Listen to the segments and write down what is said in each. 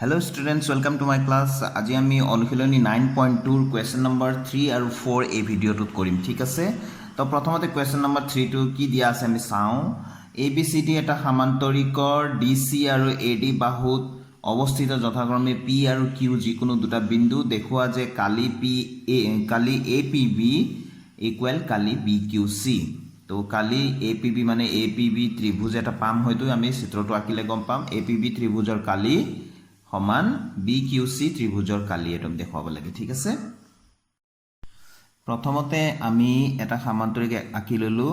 Hello students, welcome to my class. আজি আমি অনুশীলনী 9.2 question number 3 আৰু 4 এই ভিডিওটোত কৰিম ঠিক আছে তো প্ৰথমতে question number 3 টো কি দিয়া আছে আমি চাও ABCD এটা সমান্তৰিকৰ DC আৰু AD বাহুত অৱস্থিত যথাক্ৰমে P আৰু Q যিকোনো দুটা বিন্দু দেখুৱা যে কালি APB ইকুৱেল কালি BQC তো কালি APB মানে APB ত্ৰিভুজ এটা পাম হয়তো আমি চিত্ৰটো আঁকিলে গম পাম APB ত্ৰিভুজৰ কালি সমান BQC ত্ৰিভুজৰ কালি এটম দেখাব লাগে ঠিক আছে প্ৰথমতে আমি এটা সমান্তৰিক আঁকি ললো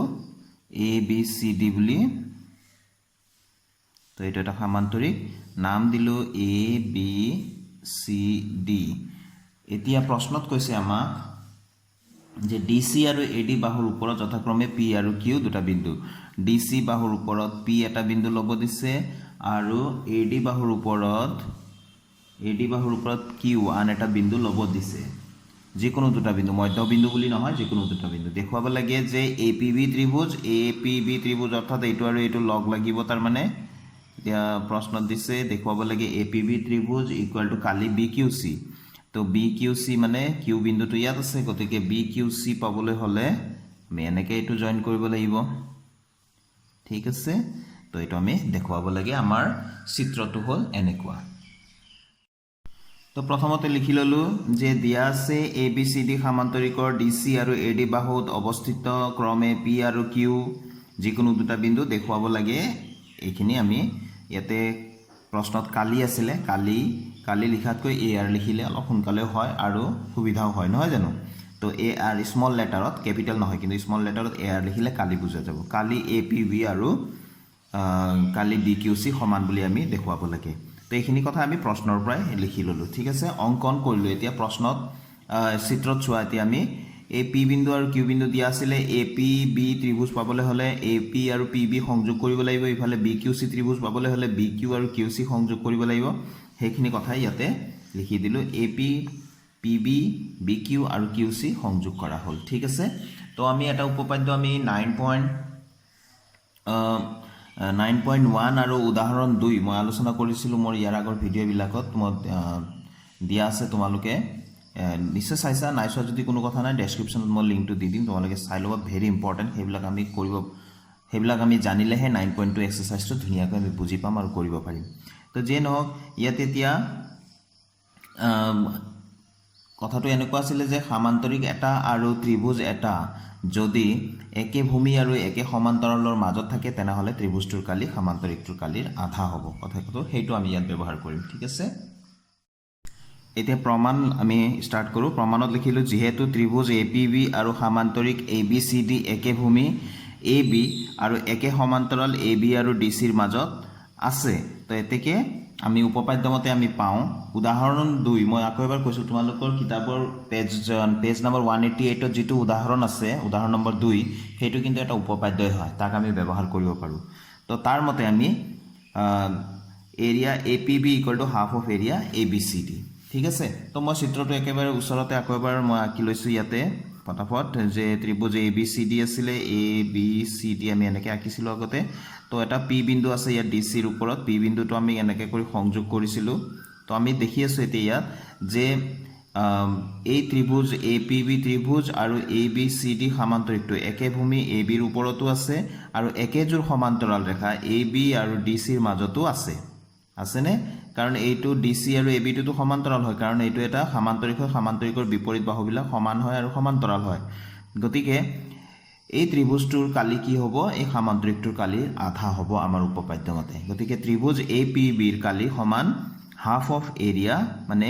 ABCD বুলি তো এটা এটা সমান্তৰিক নাম দিলো ABCD এতিয়া প্ৰশ্নত কৈছে আমাক যে DC আৰু AD বাহুৰ ওপৰত যথাক্ৰমে P আৰু Q দুটা বিন্দু DC বাহুৰ ওপৰত P এটা বিন্দু লব দিছে আৰু AD বাহুৰ ওপৰত Q আন এটা বিন্দু লব দিছে যিকোনো দুটা বিন্দু মধ্যবিন্দু বুলি নহয় যিকোনো দুটা বিন্দু দেখুৱাব লাগে যে APB ত্ৰিভুজ অৰ্থাৎ এইটো আৰু এইটো লগ লাগিব তাৰ মানে এতিয়া প্ৰশ্নত দিছে দেখুৱাব লাগে APB ত্ৰিভুজ ইকুৱেল টু কালি BQC তো BQC মানে Q বিন্দুটো ইয়াত আছে গতিকে BQC পাবলৈ হলে আমি এনেকৈ এইটো জয়েন কৰিব লাগিব ঠিক আছে তো এইটো আমি দেখুৱাব লাগে আমাৰ চিত্ৰটো হল এনেকুৱা তো প্ৰথমতে লিখি ললো যে দিয়া আছে ABCD সমান্তৰিকৰ DC আৰু AD বাহুত অৱস্থিত ক্ৰমে P আৰু Q যিকোনো দুটা বিন্দু দেখুৱাব লাগে এইখিনি আমি ইয়াতে প্ৰশ্নত কালি আছিল কালি লিখাতকৈ AR লিখিলে অলপ সোনকালে হয় আৰু সুবিধাও হয় নহয় জানো তো AR স্মল লেটাৰত ক্যাপিটাল নহয় কিন্তু স্মল লেটাৰত AR লিখিলে কালি বুজা যাব কালি APB আৰু কালি BQC সমান বুলি আমি দেখুৱাব লাগে তো এইখিনি কথা আমি প্ৰশ্নৰ পৰাই লিখি ললো ঠিক আছে অঙ্কন কৰিলো এতিয়া প্ৰশ্নত চিত্ৰত চোৱা এতিয়া আমি AP বিন্দু আৰু Q বিন্দু দিয়া আছিল APB ত্ৰিভুজ পাবলৈ হলে AP আৰু PB সংযোগ কৰিব লাগিব ইফালে BQC ত্ৰিভুজ পাবলৈ হলে BQ আৰু QC সংযোগ কৰিব লাগিব সেইখিনি কথা ইয়াতে লিখি দিলো AP PB BQ আৰু QC সংযোগ কৰা হল ঠিক আছে তো আমি এটা উপপাদ্য আমি 9.1 আৰু উদাহৰণ 2 মই আলোচনা কৰিছিলো মোৰ ইয়াৰ আগৰ ভিডিও বিলাকত মই দিয়া আছে তোমালোকে নিশ্চয় চাইছা নাইছা যদি কোনো কথা নাই ডেসক্ৰিপচনত মই লিংকটো দি দিম তোমালোকে চাই লবা ভেৰি ইম্পৰ্টেন্ট সেইবিলাক আমি জানিলেহে 9.2 এক্সাৰসাইজটো ধুনিয়াকৈ আমি বুজি পাম আৰু কৰিব পাৰিম তো যে নহওক ইয়াত এতিয়া কথাটো এনেকুৱা আছিল যে সমান্তৰিক এটা আৰু ত্ৰিভুজ এটা যদি একে ভূমি আৰু একে সমান্তৰালৰ মাজত থাকে তেনেহলে ত্ৰিভুজটোৰ কালি সমান্তৰিকটোৰ কালিৰ আধা হ'ব কথাটো হেইটো আমি ইয়াত ব্যৱহাৰ কৰিম ঠিক আছে এতিয়া প্ৰমাণ আমি স্টাৰ্ট কৰো প্ৰমাণত লিখিলো যেহেতু ত্ৰিভুজ APB আৰু সমান্তৰিক ABCD একে ভূমি AB আৰু একে সমান্তৰাল AB আৰু DC ৰ মাজত আছে তো এতেকে আমি উপপাদ্যমতে আমি পাও উদাহৰণ 2 মই আকৌ এবাৰ কৈছো তোমালোকৰ কিতাপৰ পেজ নম্বৰ 188 ত যেটো উদাহৰণ আছে উদাহৰণ নম্বৰ 2 হেতু কিন্তু এটা উপপাদ্যই হয় তাক আমি ব্যৱহাৰ কৰিব পাৰো তো তাৰ মতে আমি area APB half of area ABCD ঠিক আছে তো মই চিত্ৰটো একেবাৰে ওচৰতে আকৌ এবাৰ মই আঁকি লৈছো ইয়াতে ফটাফট যে ত্ৰিভুজ ABCD আছিল ABCD আমি এনেকৈ আঁকিছিলো আগতে তো এটা P বিন্দু আছে ইয়াত DC ৰ ওপৰত P বিন্দুটো আমি এনেকৈ কৰি সংযোগ কৰিছিলো তো আমি দেখি আছো এতিয়া যে এই ত্ৰিভুজ APB ত্ৰিভুজ আৰু ABCD সমান্তৰিকটো একে ভূমি AB ৰ ওপৰতো আছে আৰু একেজোৰ সমান্তৰাল ৰেখা AB আৰু DC ৰ মাজতো আছে নে কাৰণ এইটো DC আৰু AB টো সমান্তৰাল হয় কাৰণ এইটো এটা সমান্তৰিকৰ বিপৰীত বাহুবিলাক সমান হয় আৰু সমান্তৰাল হয় গতিকে এই ত্ৰিভুজটোৰ কালি কি হ'ব এই সমান্তৰিকটোৰ কালিৰ আধা হ'ব আমাৰ উপপাদ্য মতে গতিকে ত্ৰিভুজ APB ৰ কালি সমান হাফ অফ এৰিয়া মানে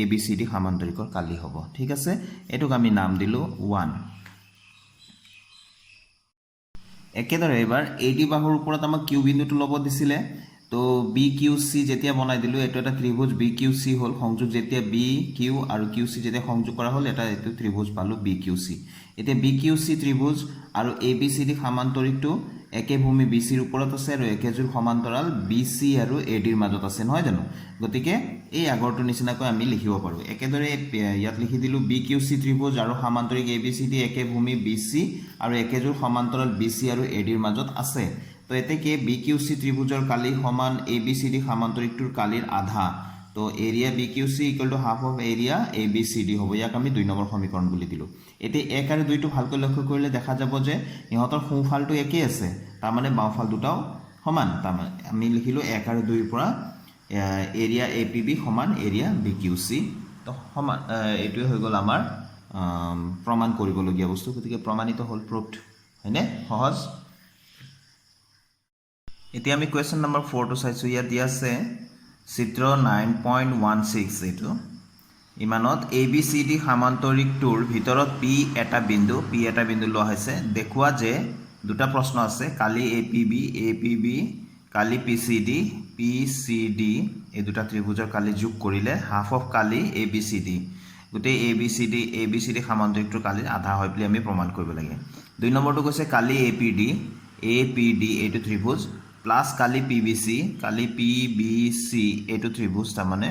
ABCD সমান্তৰিকৰ কালি হ'ব ঠিক আছে এটোক আমি নাম দিলো 1 একেদৰে এবাৰ AD বাহুৰ ওপৰত আমাক Q বিন্দুটো লব দিছিলে তো BQC যেতিয়া বনাই দিলো এটো এটা ত্ৰিভুজ BQC হল সংযোগ যেতিয়া BQ আৰু QC যেতিয়া সংযোগ কৰা হল এটা এটো ত্ৰিভুজ পালো BQC এতিয়া BQC ত্ৰিভুজ আৰু ABCD সমান্তৰিকটো একে ভূমি BC ৰ ওপৰত আছে আৰু একেজোৰ সমান্তৰাল BC আৰু AD ৰ মাজত আছে নহয় জানো গতিকে এই আগৰটো নিচিনাকৈ আমি লিখিব পাৰো একেদৰে ইয়াত লিখি দিলো BQC ত্ৰিভুজ আৰু সমান্তৰিক ABCD একে ভূমি BC আৰু একেজোৰ সমান্তৰাল BC আৰু AD ৰ মাজত আছে তো এতেকে BQC ত্ৰিভুজৰ কালি সমান ABCD সমান্তৰিকটোৰ কালিৰ আধা তো area B Q C equal to half of area A B C D হ'ব ইয়াক আমি 2 নম্বৰ সমীকৰণ বুলি দিলোঁ এতিয়া 1 আৰু 2টো ভালকৈ লক্ষ্য কৰিলে দেখা যাব যে ইহঁতৰ সোঁফালটো একেই আছে তাৰমানে বাওঁফাল দুটাও সমান তাৰমানে আমি লিখিলোঁ 1 আৰু 2ৰ পৰা এৰিয়া এ পি বি সমান এৰিয়া বি কিউ চি তো সমান এইটোৱে হৈ গ'ল আমাৰ প্ৰমাণ কৰিবলগীয়া বস্তু গতিকে প্ৰমাণিত হ'ল প্ৰুভড হয়নে সহজ এতিয়া আমি কুৱেশ্যন নম্বৰ 4টো চাইছোঁ ইয়াত দিয়া আছে চিত্ৰ 9.16 এইটো ইমানত এ বি চি ডি সামান্তৰিকটোৰ ভিতৰত পি এটা বিন্দু লোৱা হৈছে দেখুওৱা যে দুটা প্ৰশ্ন আছে কালি এ পি বি কালি পি চি ডি এই দুটা ত্ৰিভুজৰ কালি যোগ কৰিলে হাফ অফ কালি এ বি চি ডি গোটেই এ বি চি ডি সামান্তৰিকটোৰ কালিৰ আধা হয় বুলি আমি প্ৰমাণ কৰিব লাগে 2 নম্বৰটো কৈছে কালি এ পি ডি এইটো ত্ৰিভুজ প্লাছ কালি পি বি চি এইটো ত্ৰিভুজ তাৰমানে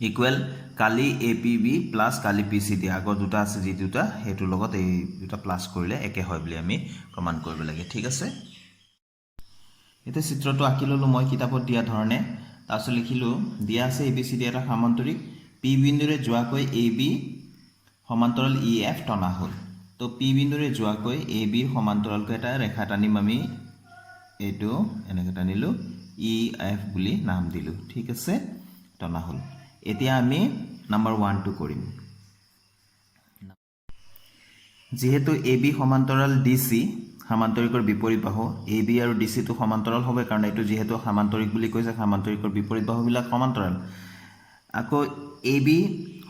ইকুৱেল কালি এ পি বি প্লাছ কালি পি চি ডি আগৰ দুটা আছে যি দুটা সেইটোৰ লগত এই দুটা প্লাছ কৰিলে একে হয় বুলি আমি প্ৰমাণ কৰিব লাগে ঠিক আছে এতিয়া চিত্ৰটো আঁকি ল'লোঁ মই কিতাপত দিয়া ধৰণে তাৰপিছত লিখিলোঁ দিয়া আছে এ বি চি ডি এটা সামান্তৰিক পি বিন্দুৰে যোৱাকৈ এ বি সমান্তৰাল ই এফ টনা হ'ল তো পি বিন্দুৰে যোৱাকৈ এ বিৰ সমান্তৰালকৈ এটা ৰেখা টানিম আমি এইটো এনেকৈ টানিলোঁ ই এফ বুলি নাম দিলোঁ ঠিক আছে টনা হ'ল এতিয়া আমি নাম্বাৰ 1টো কৰিম যেহেতু এ বি সমান্তৰাল ডি চি সামান্তৰিকৰ বিপৰীত বাহু এ বি আৰু ডি চিটো সমান্তৰাল হ'ব কাৰণ এইটো যেহেতু সামান্তৰিক বুলি কৈছে সামান্তৰিকৰ বিপৰীত বাহুবিলাক সমান্তৰাল আকৌ এ বি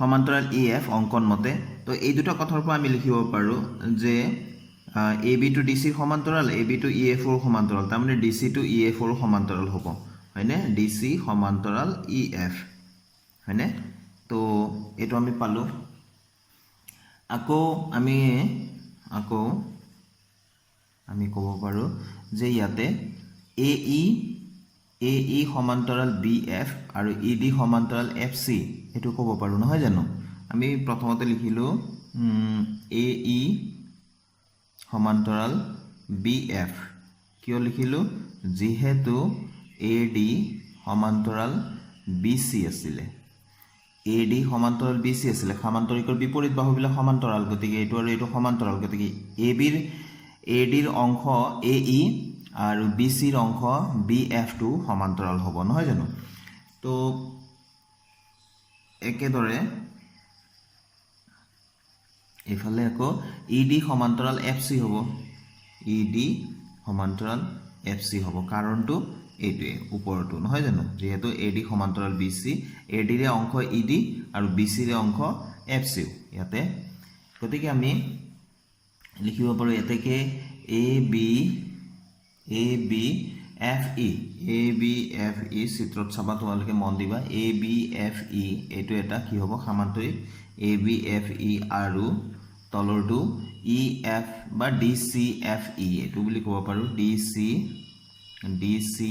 সমান্তৰাল ই এফ অংকন মতে তো এই দুটা কথাৰ পৰা আমি লিখিব পাৰোঁ যে এ বি টু ডি চিৰ সমান্তৰাল এ বি টু ই এফৰ সমান্তৰাল তাৰমানে ডি চি টু ই এফৰ সমান্তৰাল হ'ব হয়নে ডি চি সমান্তৰাল ই এফ হয়নে তো এইটো আমি পালোঁ আকৌ আমি ক'ব পাৰোঁ যে ইয়াতে এ ই সমান্তৰাল বি এফ আৰু ই ডি সমান্তৰাল এফ চি এইটো ক'ব পাৰোঁ নহয় জানো আমি প্ৰথমতে লিখিলোঁ এ ই সমান্তৰাল বি এফ কিয় লিখিলোঁ যিহেতু এ ডি সমান্তৰাল বি চি আছিলে এ ডি সমান্তৰাল বি চি আছিলে সামান্তৰিকৰ বিপৰীত বাহুবিলাক সমান্তৰাল গতিকে এইটো আৰু এইটো সমান্তৰাল গতিকে এ ডিৰ অংশ এ ই আৰু বি চিৰ অংশ বি এফটো সমান্তৰাল হ'ব নহয় জানো তো একেদৰে এইফালে আকৌ ই ডি সমান্তৰাল এফ চি হ'ব ই ডি সমান্তৰাল এফ চি হ'ব কাৰণটো এইটোৱে ওপৰটো নহয় জানো যেহেতু এ ডি সমান্তৰাল বি চি এ ডিৰে অংশ ই ডি আৰু বি চিৰে অংশ এফ চি ইয়াতে গতিকে আমি লিখিব পাৰোঁ এতেকে এ বি এফ ই চিত্ৰত চাবা তোমালোকে মন দিবা এ বি এফ ই এইটো এটা কি হ'ব সামান্তৰিক এ বি এফ ই আৰু তলৰটো ই এফ বা ডি চি এফ ই এইটো বুলি ক'ব পাৰোঁ ডি চি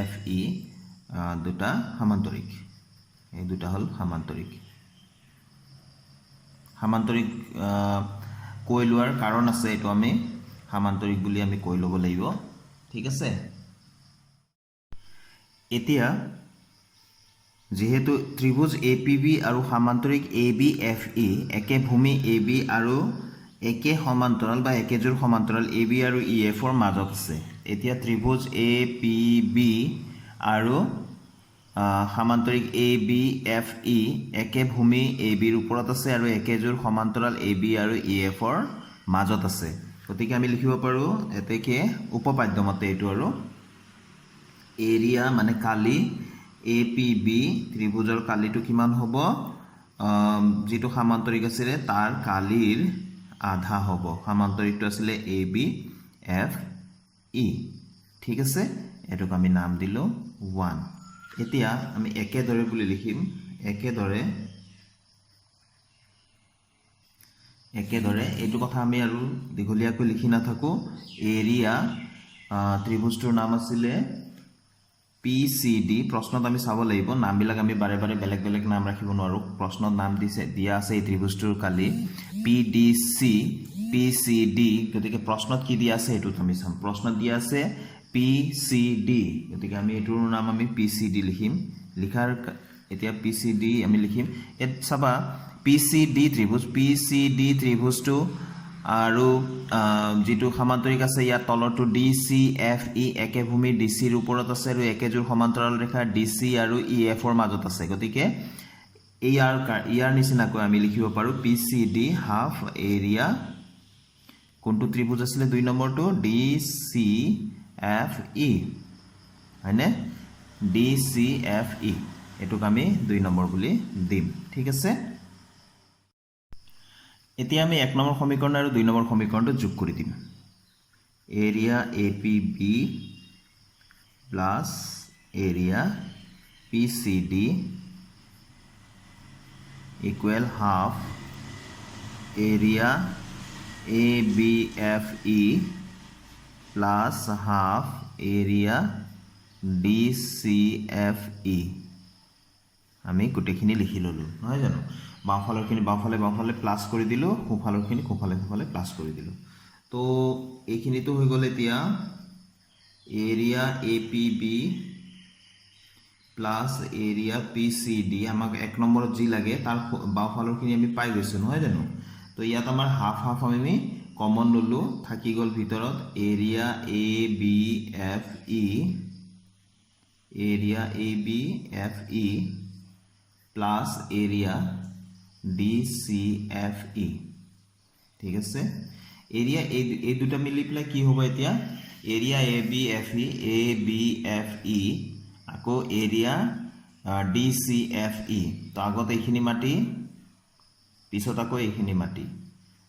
এফ ই দুটা সামান্তৰিক এই দুটা হ'ল সামান্তৰিক কৈ লোৱাৰ কাৰণ আছে এইটো আমি সামান্তৰিক বুলি আমি কৈ ল'ব লাগিব ঠিক আছে এতিয়া যেহেতু ত্ৰিভুজ এ পি বি আৰু সামান্তৰিক এ বি এফ ই একে ভূমি এ বি আৰু একে সমান্তৰাল বা একেজোৰ সমান্তৰাল এ বি আৰু ই এফৰ মাজত আছে এতিয়া ত্ৰিভুজ এ পি বি আৰু সামান্তৰিক এ বি এফ ই একে ভূমি এ বিৰ ওপৰত আছে আৰু একেজোৰ সমান্তৰাল এ বি আৰু ই এফৰ মাজত আছে গতিকে আমি লিখিব পাৰোঁ এতেকে উপপাদ্য মতে এইটো আৰু এৰিয়া মানে কালি এ পি বি ত্ৰিভুজৰ কালিটো কিমান হ'ব যিটো সামান্তৰিক আছিলে তাৰ কালিৰ আধা হ'ব সামান্তৰিকটো আছিলে এ বি এফ ই ঠিক আছে এইটোক আমি নাম দিলোঁ 1 এতিয়া আমি একেদৰে বুলি লিখিম একেদৰে এইটো কথা আমি আৰু দীঘলীয়াকৈ লিখি নাথাকোঁ এৰিয়া ত্ৰিভুজটোৰ নাম আছিলে পি চি ডি প্ৰশ্নত আমি চাব লাগিব নামবিলাক আমি বাৰে বাৰে বেলেগ বেলেগ নাম ৰাখিব নোৱাৰোঁ প্ৰশ্নত নাম দিয়া আছে এই ত্ৰিভুজটোৰ কালি P D C P C D গতিকে প্ৰশ্নত কি দিয়া আছে এইটোত আমি চাম প্ৰশ্নত দিয়া আছে PCD গতিকে আমি এটোৰ নাম আমি PCD লিখিম লিখাৰ এতিয়া PCD আমি লিখিম এত চাবা PCD ত্ৰিভুজটো আৰু যেটো সমান্তৰিক আছে ইয়াৰ তলৰটো DCFE একে ভূমি DC ৰ ওপৰত আছে আৰু একেজোৰ সমান্তৰাল ৰেখা DC আৰু EF ৰ মাজত আছে গতিকে ইয়াৰ নিচিনাকৈ আমি লিখিব পাৰো PCD হাফ এৰিয়া কোনটো ত্ৰিভুজ আছিল 2 নম্বৰটো DCFE হয়নে DCFE এটুক আমি 2 নম্বৰ বুলি দিম ঠিক আছে এতিয়া আমি 1 নম্বৰ সমীকৰণ আৰু 2 নম্বৰ সমীকৰণটো যোগ কৰি দিম area APB plus area PCD equal half area ABFE plus half area DCFE আমি গোটেইখিনি লিখি ললো নহয় জানো বাওফালৰখিনি বাওফালে প্লাস কৰি দিলো সোফালৰখিনি সোফালে প্লাস কৰি দিলো তো এইখিনি তো হৈ গল এতিয়া area APB plus area PCD আমাক 1 নম্বৰত জি লাগে তাৰ বাওফালৰখিনি আমি পাই গৈছো নহয় জানো তো ইয়াত আমাৰ হাফ আমি কমন ললো থাকি গল ভিতৰত area ABFE plus area DCFE ঠিক আছে এৰিয়া এই দুটা মিলি প্লাই কি হ'ব এতিয়া এৰিয়া ABFE আকৌ এৰিয়া DCFE তো আগত এইখিনি মাটি পিছত আকৌ এইখিনি মাটি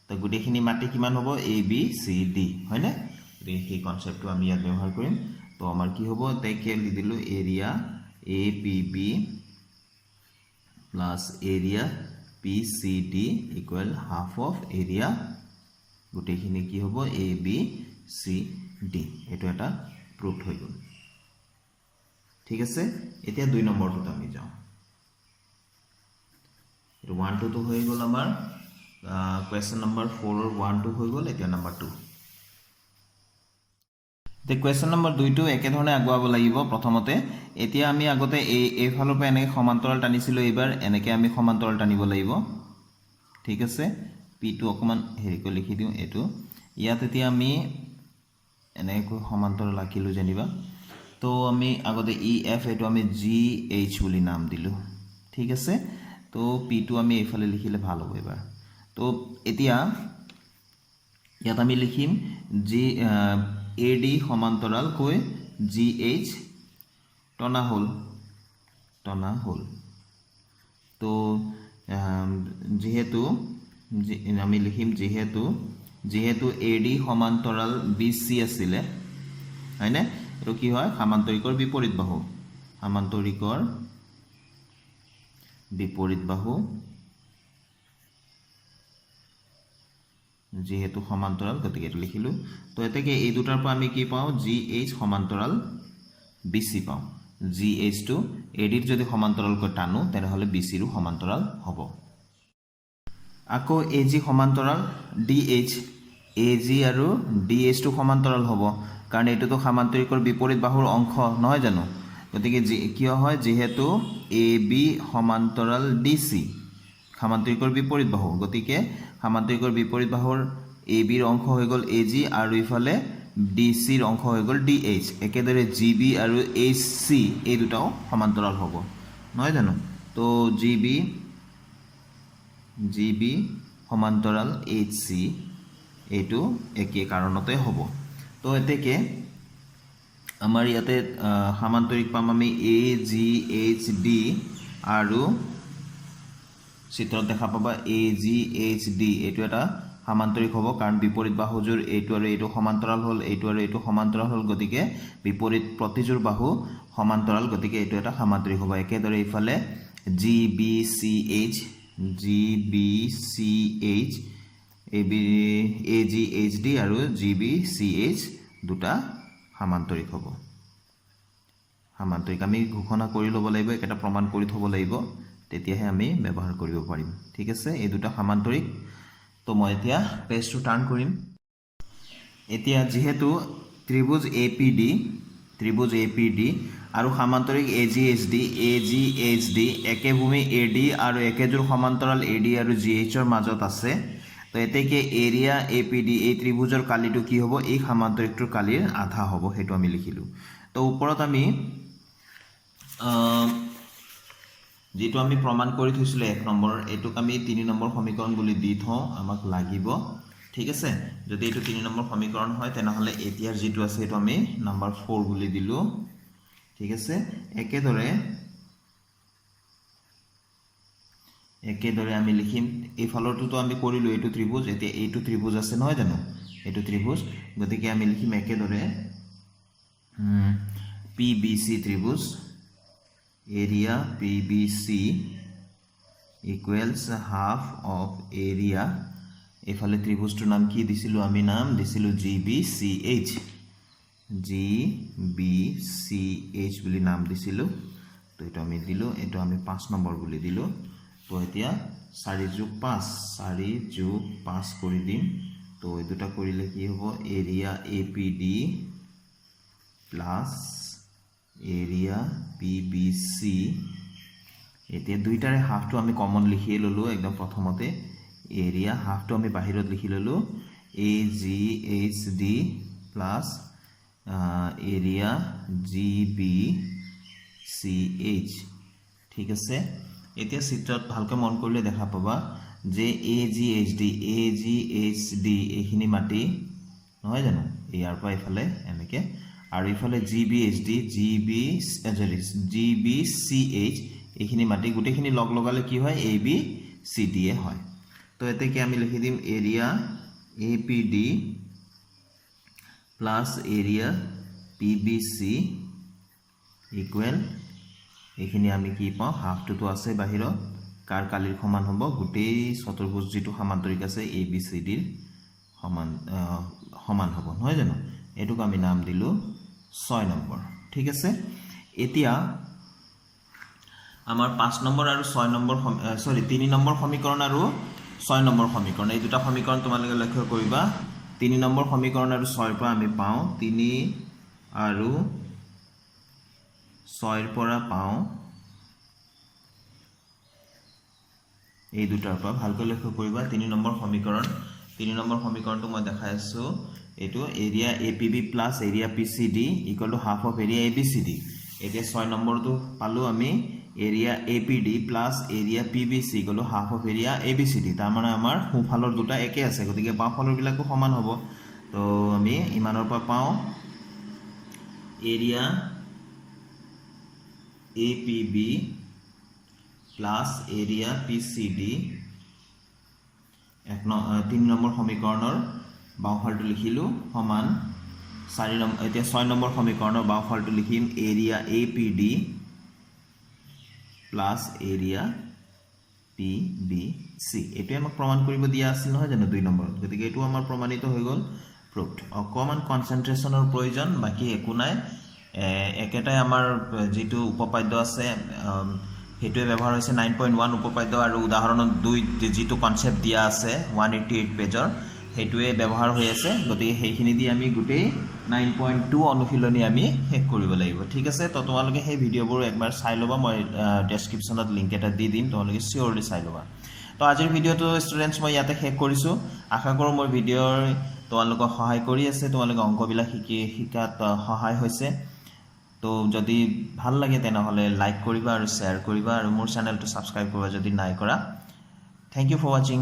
তো গুটেখিনি মাটি কিমান হ'ব ABCD হয়নে এই কনসেপ্টটো আমি ইয়াত ব্যৱহাৰ কৰিম তো আমাৰ কি হ'ব তাইকে দি দিলো area APB plus area PCD equal half of area গুটেখিনি কি হ'ব ABCD এটো এটা প্রুফ হৈ গল ঠিক আছে এতিয়া 2 নম্বৰটো আমি যাও এটো 1 2 তো হৈ গল আমাৰ কোৱেশ্চন নম্বৰ 4 ৰ 1 2 হৈ গল এতিয়া নম্বৰ 2 তে কোৱেশ্চন নম্বৰ 2 টো একে ধৰণে আগুৱাব লাগিব প্ৰথমতে এতিয়া আমি আগতে এই ফালৰ পৰা এনেকৈ সমান্তৰাল টানিছিলো এবাৰ এনেকৈ আমি সমান্তৰাল টানিব লাগিব ঠিক আছে P টো অকমান হেৰিকৈ লিখি দিও এটো ইয়াত এতিয়া আমি এনেকৈ সমান্তৰাল আঁকিলো জানিবা তো আমি আগতে EF এটো আমি GH বুলি নাম দিলো ঠিক আছে তো P টো আমি এইফালে লিখিলে ভাল হ'ব এবাৰ তো এতিয়া ইয়াত আমি লিখিম AD সমান্তৰাল কৈ GH টনা হল তো যেহেতু আমি লিখিম যেহেতু AD সমান্তৰাল BC আছিলে হয়নে এটো কি হয় সমান্তৰিকৰ বিপৰীত বাহু যেহেতু সমান্তৰাল গতিকে এটো লিখিলো তো এতেকে এই দুটাৰ পৰা আমি কি পাও GH সমান্তৰাল BC পাও GH টো AD ৰ যদি সমান্তৰাল কৈ টানো তেনে হলে BC ৰ সমান্তৰাল হ'ব আকৌ AG সমান্তৰাল DH AG আৰু DH টো সমান্তৰাল হ'ব কাৰণ এটো তো সমান্তৰিকৰ বিপৰীত বাহুৰ অংশ নহয় জানো গতিকে কি হয় যেহেতু AB সমান্তৰাল DC সমান্তৰিকৰ বিপৰীত বাহু গতিকে সমান্তৰিকৰ বিপৰীত বাহুৰ AB ৰ অংশ হৈ গল AG আৰু ইফালে DC ৰ অংশ হৈ গল DH একেদৰে GB আৰু HC এই দুটাও সমান্তৰাল হ'ব নহয় জানো তো GB সমান্তৰাল HC এটো একে কাৰণতে হ'ব তো এতেকে আমাৰ ইয়াতে সমান্তৰিক পাম আমি AGHD আৰু চিত্ৰত দেখা পাবা AGHD এটো এটা সমান্তৰিক হ'ব কাৰণ বিপৰীত বাহুজোৰ এইটো আৰু এইটো সমান্তৰাল হ'ল এইটো আৰু এইটো সমান্তৰাল হ'ল গতিকে বিপৰীত প্ৰতিজোৰ বাহু সমান্তৰাল গতিকে এইটো এটা সমান্তৰিক হ'ব একেদৰে ইফালে GBCH AGHD আৰু GBCH দুটা সমান্তৰিক হ'ব সমান্তৰিক আমি ঘোষণা কৰি ল'ব লাগিব এটা প্ৰমাণ কৰি থব লাগিব তেতিয়াহে আমি ব্যৱহাৰ কৰিব পাৰিম ঠিক আছে এই দুটা সমান্তৰিক তো মই এতিয়া পেজটো টাৰ্ন কৰিম এতিয়া যেহেতু ত্ৰিভুজ APD আৰু সমান্তৰিক AGHD একে ভূমি AD আৰু একেজোৰ সমান্তৰাল AD আৰু GH ৰ মাজত আছে তো এতেকে এৰিয়া APD এই ত্ৰিভুজৰ কালিটো কি হ'ব এই সমান্তৰিকটোৰ কালিৰ আধা হ'ব হেতু আমি লিখিলো তো ওপৰত আমি যেটো আমি প্ৰমাণ কৰি থৈছিল 1 নম্বৰ এটুক আমি 3 নম্বৰ সমীকৰণ বুলি দি থওঁ আমাক লাগিব ঠিক আছে যদি এটো 3 নম্বৰ সমীকৰণ হয় তেনেহলে এতিয়াৰ যেটো আছে এটো আমি নম্বৰ 4 বুলি দিলো ঠিক আছে একেদৰে আমি লিখিম এই ফলৰটো তো আমি কৰিলো এটো ত্ৰিভুজ এতিয়া এইটো ত্ৰিভুজ আছে নহয় জানো এটো ত্ৰিভুজ গতিকে আমি লিখিম একেদৰে PBC ত্ৰিভুজ area PBC equals half of area এফালে ত্ৰিভুজটোৰ নাম কি দিছিলো আমি নাম দিছিলো GBCH বুলি নাম দিছিলো তো এটা আমি দিলো এটা আমি 5 নম্বৰ বুলি দিলো তো এতিয়া 4 + 5 কৰি দিম তো এই দুটা কৰিলে কি হ'ব area APD plus area PBC এতিয়া দুইটাৰে হাফটো আমি কমন লিখি ললো একদম প্ৰথমতে এৰিয়া হাফটো আমি বাহিৰত লিখি ললো AGHD প্লাস এৰিয়া GBCH ঠিক আছে এতিয়া চিত্ৰত ভালকৈ মন কৰিলে দেখা পাবা যে AGHD এইখিনি মাটি নহয় জানো ইয়াৰ পৰা ইফালে এনেকে আৰু ইফালে GBCH এইখিনি মাটি গুটেখিনি লগ লগালে কি হয় ABCD এ হয় তো এতে কি আমি লিখি দিম area APD plus area PBC equal এইখিনি আমি কি পাও হাফটো তো আছে বাহিৰত কাৰ কালিৰ সমান হ'ব গুটেই চতুৰ্ভুজ যেটো সমান্তৰিক আছে ABCD ৰ সমান হ'ব নহয় জানো এটুক আমি নাম দিলো 6 নম্বৰ ঠিক আছে এতিয়া আমাৰ 5 নম্বৰ আৰু 6 নম্বৰ 3 নম্বৰ সমীকৰণ আৰু 6 নম্বৰ সমীকৰণ এই দুটা সমীকৰণ তোমালোকে লক্ষ্য কৰিবা 3 নম্বৰ সমীকৰণ আৰু 6 ৰ পৰা আমি পাও 3 আৰু 6 ৰ পৰা পাও এই দুটাৰ পৰা ভালকৈ লক্ষ্য কৰিবা 3 নম্বৰ সমীকৰণটো মই দেখাই আছো এটো area APB plus area PCD equal to half of area ABCD এতিয়া 6 নম্বৰটো পালো আমি area APD plus area PBC equal to half of area ABCD তাৰ মানে আমাৰ সোঁফালৰ দুটা একে আছে গতিকে বাওঁফালৰ বিলাকো সমান হ'ব তো আমি ইমানৰ পৰা পাও area APB plus area PCD 3 number সমীকৰণৰ বাওঁফালটো লিখিলো সমান 4 নম্বৰ এতিয়া 6 নম্বৰ সমীকৰণৰ বাওঁফালটো লিখিম area APD plus area PBC এটো আমাক প্ৰমাণ কৰিব দিয়া আছিল নহয় জানো 2 নম্বৰ গতিকে এটো আমাৰ প্ৰমাণিত হৈ গল প্ৰুভড অকমান কনসেন্ট্ৰেচনৰ প্ৰয়োজন বাকি একো নাই একেটাই আমাৰ যেটো উপপাদ্য আছে হেতুৱে ব্যৱহাৰ হৈছে 9.1 উপপাদ্য আৰু উদাহৰণত 2 যেটো কনসেপ্ট দিয়া আছে 188 পেজৰ হেতুৱে ব্যৱহাৰ হৈ আছে গতিকে সেইখিনি দি আমি গুটেই 9.2 অনুশীলনী আমি শেষ কৰিব লাগিব ঠিক আছে তো তোমালোকে সেই ভিডিওবোৰ একবাৰ চাই লবা মই ডেসক্ৰিপচনত লিংক এটা দি দিম তোমালোকে সিওৰলি চাই লবা তো আজিৰ ভিডিওটো ষ্টুডেন্টস মই ইয়াতে শেষ কৰিছো আশা কৰো মোৰ ভিডিওৰ তোমালোকক সহায় কৰি আছে তোমালোকে অংকবিলাক শিকাত সহায় হৈছে তো যদি ভাল লাগে তেনেহলে লাইক কৰিবা আৰু শেয়াৰ কৰিবা আৰু মোৰ চেনেলটো সাবস্ক্ৰাইব কৰিবা যদি নাই কৰা থ্যাংক ইউ ফৰ ওয়াচিং